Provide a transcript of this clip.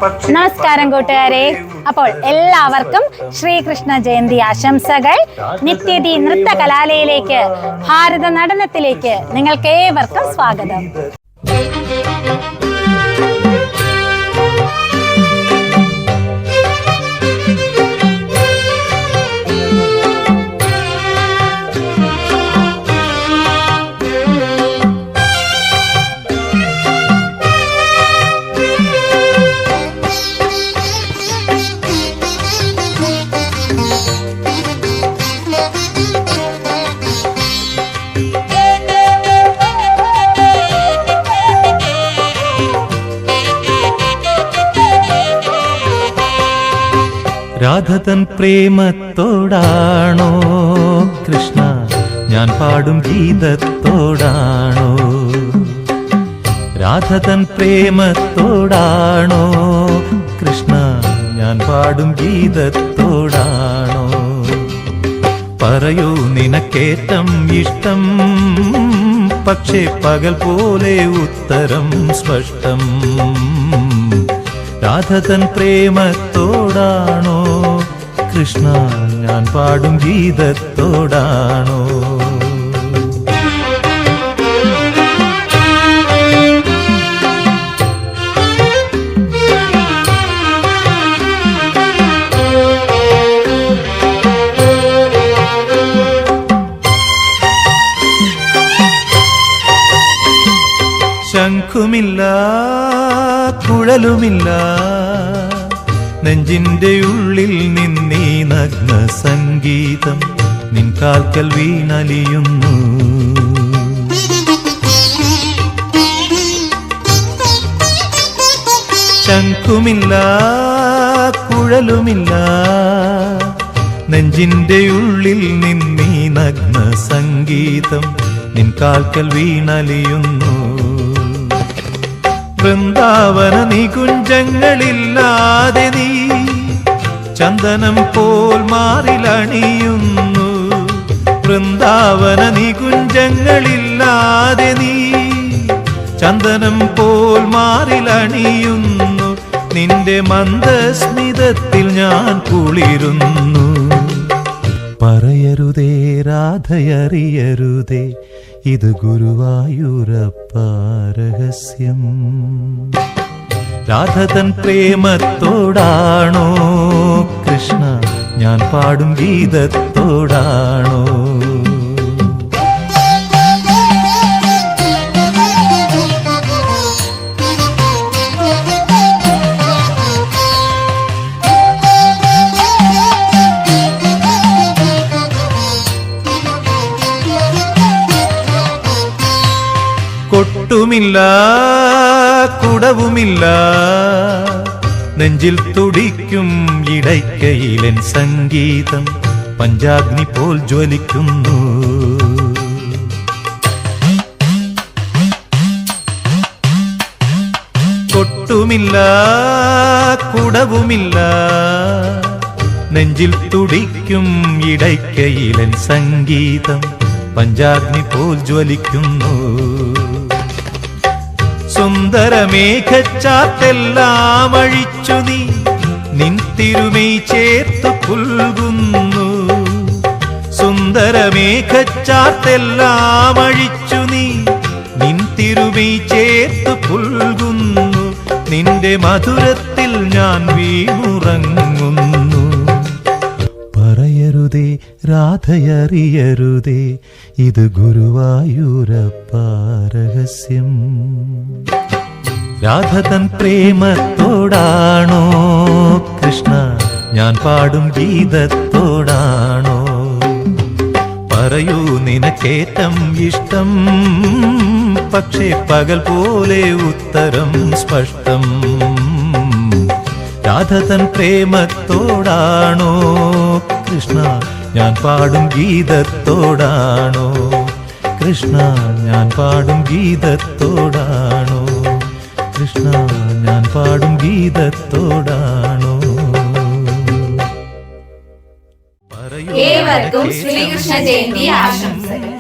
നമസ്കാരം കൂട്ടുകാരെ. അപ്പോൾ എല്ലാവർക്കും ശ്രീകൃഷ്ണ ജയന്തി ആശംസകൾ. നിത്യതി നൃത്ത കലാലയയിലേക്ക്, ഭാരത നടനത്തിലേക്ക് നിങ്ങൾക്ക് ഏവർക്കും സ്വാഗതം. രാധതൻ പ്രേമത്തോടാണോ കൃഷ്ണ ഞാൻ പാടും ഗീതത്തോടാണോ? രാധതൻ പ്രേമത്തോടാണോ കൃഷ്ണ ഞാൻ പാടും ഗീതത്തോടാണോ? പറയൂ നിനക്കേറ്റം ഇഷ്ടം, പക്ഷേ പകൽ പോലെ ഉത്തരം സ്പഷ്ടം. രാധതൻ പ്രേമത്തോടാണോ കൃഷ്ണ ഞാൻ പാടും ഗീതത്തോടാണോ? ശംഖുമില്ല കുഴലുമില്ല, നെഞ്ചിന്റെ ഉള്ളിൽ നിന്നീ നഗ്ന സംഗീതം നിൻ കാൽക്കൽ വീണലിയുന്നു. ശംഖുമില്ല കുഴലുമില്ല, നെഞ്ചിന്റെ ഉള്ളിൽ നിന്നീ നഗ്ന സംഗീതം നിൻ കാൽക്കൽ വീണലിയുന്നു. വൃന്ദാവന നികുഞ്ചങ്ങളില്ലാതെ നീ ചന്ദനം പോൽ മാറിലണിയുന്നു. വൃന്ദാവന നികുഞ്ചങ്ങളില്ലാതെ നീ ചന്ദനം പോൽ മാറിലണിയുന്നു. നിന്റെ മന്ദസ്മിതത്തിൽ ഞാൻ കുളിരുന്നു. പറയരുതേ രാധയറിയരുതേ, ഇത് ഗുരുവായൂരപ്പ രഹസ്യം. രാധതൻ പ്രേമത്തോടാണോ കൃഷ്ണ ഞാൻ പാടും ഗീതത്തോടാണോ? കൊട്ടുമില്ല കുടവുമില്ല, നെഞ്ചിൽ തുടിക്കും ഇടയ്ക്കയിലൻ സംഗീതം പഞ്ചാഗ്നി പോൽ ജ്വലിക്കുന്നു. കൊട്ടുമില്ല കുടവുമില്ല, നെഞ്ചിൽ തുടിക്കും ഇടയ്ക്കയിലൻ സംഗീതം പഞ്ചാഗ്നി പോൽ ജ്വലിക്കുന്നു. സുന്ദരമേഘച്ചാത്തെല്ലാം അഴിച്ചു നീ നിൻ തിരുമൈ ചേർത്തു പുൽകുന്നു. സുന്ദരമേഘച്ചാത്തെല്ലാം അഴിച്ചു നീ നിൻ തിരുമൈ ചേർത്തു പുൽകുന്നു. നിന്റെ മധുരത്തിൽ ഞാൻ വീണുറങ്ങുന്നു. പറയരുതേ രാധയറിയരുതേ, ഇത് ഗുരുവായൂരപ്പ രഹസ്യം. രാധതൻ പ്രേമത്തോടാണോ കൃഷ്ണ ഞാൻ പാടും ഗീതത്തോടാണോ? പറയൂ നിനക്കേറ്റം ഇഷ്ടം, പക്ഷേ പകൽ പോലെ ഉത്തരം സ്പഷ്ടം. രാധതൻ പ്രേമത്തോടാണോ കൃഷ്ണ ഞാൻ പാടും ഗീതത്തോടാണോ? കൃഷ്ണ ഞാൻ പാടും ഗീതത്തോടാണോ? കൃഷ്ണ ഞാൻ പാടും ഗീതത്തോടാണോ? ഏവർക്കും ശ്രീകൃഷ്ണ ജയന്തി ആശംസകൾ.